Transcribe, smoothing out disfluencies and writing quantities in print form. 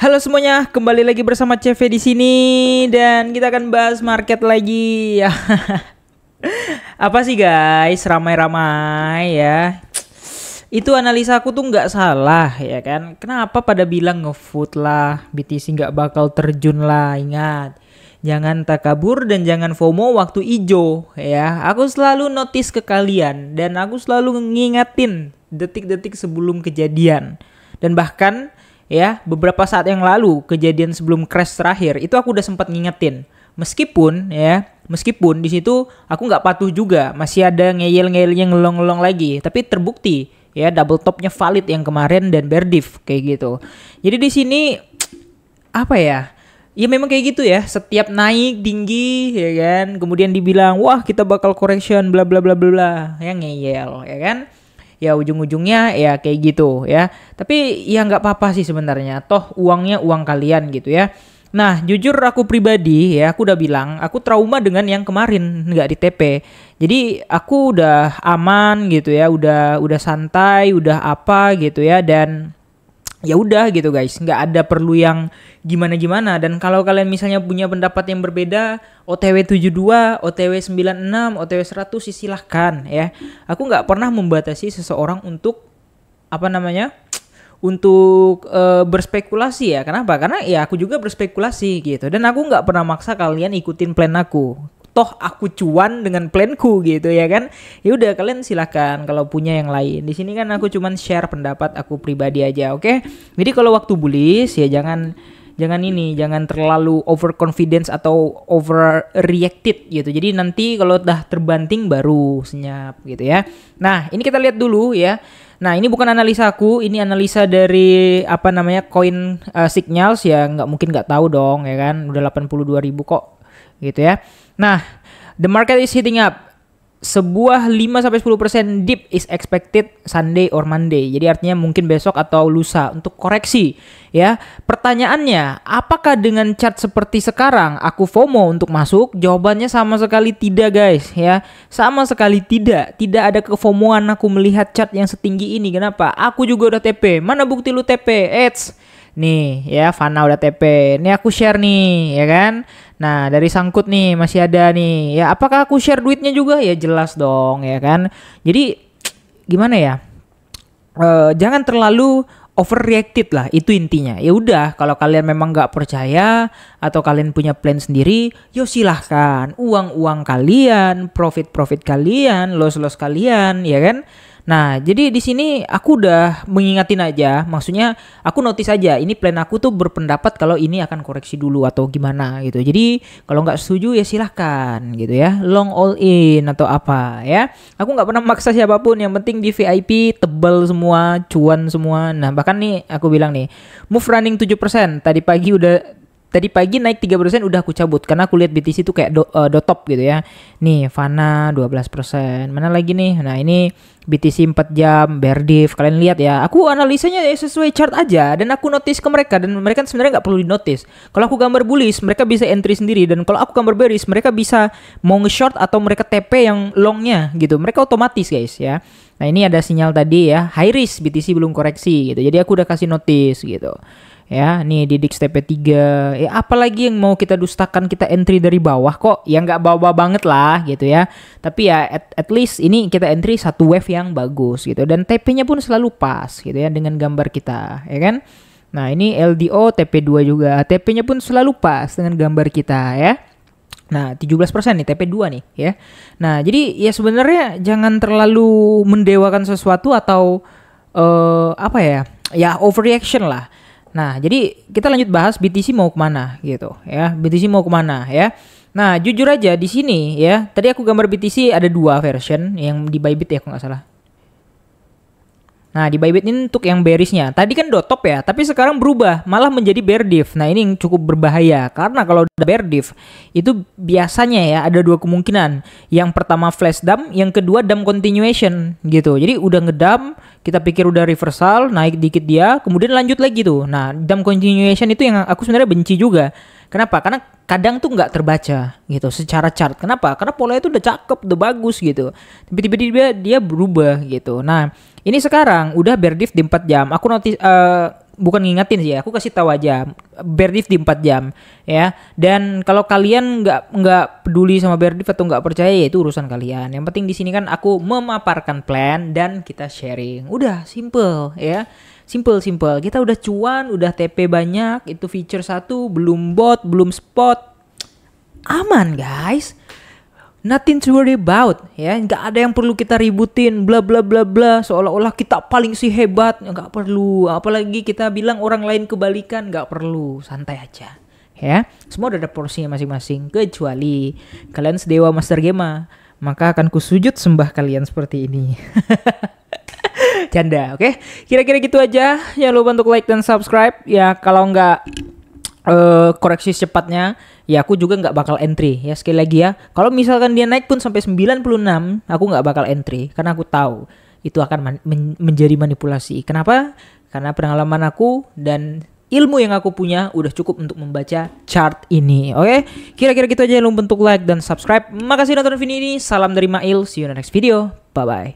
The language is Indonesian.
Halo semuanya, kembali lagi bersama CV di sini dan kita akan bahas market lagi. Ya. Apa sih guys, ramai-ramai ya. Itu analisa aku tuh nggak salah ya kan. Kenapa pada bilang ngefood lah, BTC nggak bakal terjun lah. Ingat, jangan takabur dan jangan FOMO waktu ijo ya. Aku selalu notice ke kalian dan aku selalu ngingetin detik-detik sebelum kejadian. Dan bahkan ya beberapa saat yang lalu kejadian sebelum crash terakhir itu aku udah sempat ngingetin. Meskipun di situ aku nggak patuh juga, masih ada ngeyel-ngeyelnya ngelong-ngelong lagi, tapi terbukti ya double topnya valid yang kemarin dan bear div kayak gitu. Jadi di sini apa ya? Ya memang kayak gitu ya, setiap naik tinggi ya kan, kemudian dibilang wah kita bakal correction bla bla bla bla, ya ngeyel ya kan. Ya ujung-ujungnya ya kayak gitu ya. Tapi ya nggak apa-apa sih sebenarnya. Toh uangnya uang kalian gitu ya. Nah jujur aku pribadi ya aku udah bilang aku trauma dengan yang kemarin nggak di TP. Jadi aku udah aman gitu ya. Udah santai, udah apa gitu ya. Dan ya udah gitu guys, nggak ada perlu yang gimana-gimana. Dan kalau kalian misalnya punya pendapat yang berbeda, OTW 72, OTW 96, OTW 100 silahkan ya. Aku nggak pernah membatasi seseorang untuk untuk berspekulasi ya. Kenapa? Karena ya aku juga berspekulasi gitu. Dan aku nggak pernah maksa kalian ikutin plan aku. Toh aku cuan dengan planku gitu ya kan. Ya udah kalian silakan kalau punya yang lain. Di sini kan aku cuman share pendapat aku pribadi aja, oke? Jadi kalau waktu bullish ya jangan terlalu overconfidence atau overreacted gitu. Jadi nanti kalau udah terbanting baru senyap gitu ya. Nah, ini kita lihat dulu ya. Nah, ini bukan analisa aku, ini analisa dari coin signals ya, mungkin nggak tahu dong ya kan. Udah 82.000 kok gitu ya. Nah, the market is heating up. Sebuah 5-10% dip is expected Sunday or Monday. Jadi artinya mungkin besok atau lusa untuk koreksi ya. Pertanyaannya, apakah dengan chart seperti sekarang aku FOMO untuk masuk? Jawabannya sama sekali tidak guys ya. Sama sekali tidak. Tidak ada kefomoan aku melihat chart yang setinggi ini. Kenapa? Aku juga udah TP. Mana bukti lu TP? Nih ya, Fana udah TP. Ini aku share nih ya kan. Nah dari Sangkut nih masih ada nih. Ya apakah aku share duitnya juga? Ya jelas dong ya kan. Jadi gimana ya? Jangan terlalu overreacted lah, itu intinya. Ya udah kalau kalian memang nggak percaya atau kalian punya plan sendiri, yo silahkan. Uang kalian, profit kalian, loss kalian ya kan. Nah, jadi di sini aku udah mengingatin aja, maksudnya aku notice aja, ini plan aku tuh berpendapat kalau ini akan koreksi dulu atau gimana gitu. Jadi kalau nggak setuju ya silahkan gitu ya, long all in atau apa ya. Aku nggak pernah maksa siapapun, yang penting di VIP tebal semua, cuan semua. Nah bahkan nih aku bilang nih, move running 7%, Tadi pagi naik 3% udah aku cabut karena aku lihat BTC itu kayak dotop gitu ya. Nih Fana 12%. Mana lagi nih? Nah ini BTC 4 jam, bear div. Kalian lihat ya. Aku analisanya ya sesuai chart aja. Dan aku notice ke mereka. Dan mereka sebenarnya nggak perlu di notice. Kalau aku gambar bullish, mereka bisa entry sendiri. Dan kalau aku gambar bearish, mereka bisa mau nge-short atau mereka TP yang longnya gitu. Mereka otomatis guys ya. Nah ini ada sinyal tadi ya. High risk BTC belum koreksi gitu. Jadi aku udah kasih notice gitu. Ya nih di Dix TP3 ya, apalagi yang mau kita dustakan, kita entry dari bawah kok ya, nggak bawah banget lah gitu ya, tapi ya at least ini kita entry satu wave yang bagus gitu, dan TP-nya pun selalu pas gitu ya dengan gambar kita ya kan. Nah ini LDO TP2 juga, TP-nya pun selalu pas dengan gambar kita ya. Nah 17% nih TP2 nih ya. Nah jadi ya sebenarnya jangan terlalu mendewakan sesuatu atau ya overreaction lah. Nah, jadi kita lanjut bahas BTC mau kemana gitu ya. BTC mau kemana ya. Nah, jujur aja di sini ya. Tadi aku gambar BTC ada 2 version yang di Bybit ya kalau nggak salah. Nah, di Bybit ini untuk yang bearishnya. Tadi kan dotop ya, tapi sekarang berubah malah menjadi bear div. Nah, ini yang cukup berbahaya karena kalau udah bear div itu biasanya ya ada 2 kemungkinan. Yang pertama flash dump, yang kedua dump continuation gitu. Jadi udah ngedump, kita pikir udah reversal, naik dikit dia, kemudian lanjut lagi tuh. Nah, dump continuation itu yang aku sebenarnya benci juga. Kenapa? Karena kadang tuh nggak terbaca gitu secara chart. Kenapa? Karena pola itu udah cakep, udah bagus gitu. Tiba-tiba dia berubah gitu. Nah, ini sekarang udah bear div di 4 jam. Aku notice bukan ngingetin sih ya, aku kasih tahu aja Berdif di 4 jam ya. Dan kalau kalian nggak peduli sama Berdif atau nggak percaya, ya itu urusan kalian. Yang penting di sini kan aku memaparkan plan dan kita sharing. Udah simple ya. Simple. Kita udah cuan, udah TP banyak, itu feature 1, belum bot, belum spot. Aman guys. Nothing to worry about ya, nggak ada yang perlu kita ributin bla bla bla bla seolah-olah kita paling sih hebat, nggak perlu. Apalagi kita bilang orang lain kebalikan, nggak perlu, santai aja ya. Semua udah ada porsinya masing-masing, kecuali kalian sedewa master game, maka akan kusujud sembah kalian seperti ini. Canda, oke? Kira-kira gitu aja. Jangan lupa untuk like dan subscribe ya. Kalau nggak koreksi secepatnya, ya aku juga nggak bakal entry ya. Sekali lagi ya, kalau misalkan dia naik pun sampai 96, aku nggak bakal entry karena aku tahu itu akan menjadi manipulasi. Kenapa? Karena pengalaman aku dan ilmu yang aku punya udah cukup untuk membaca chart ini. Oke, kira-kira gitu aja. Jangan lupa untuk like dan subscribe. Makasih nonton video ini. Salam dari Mail. See you in the next video. Bye bye.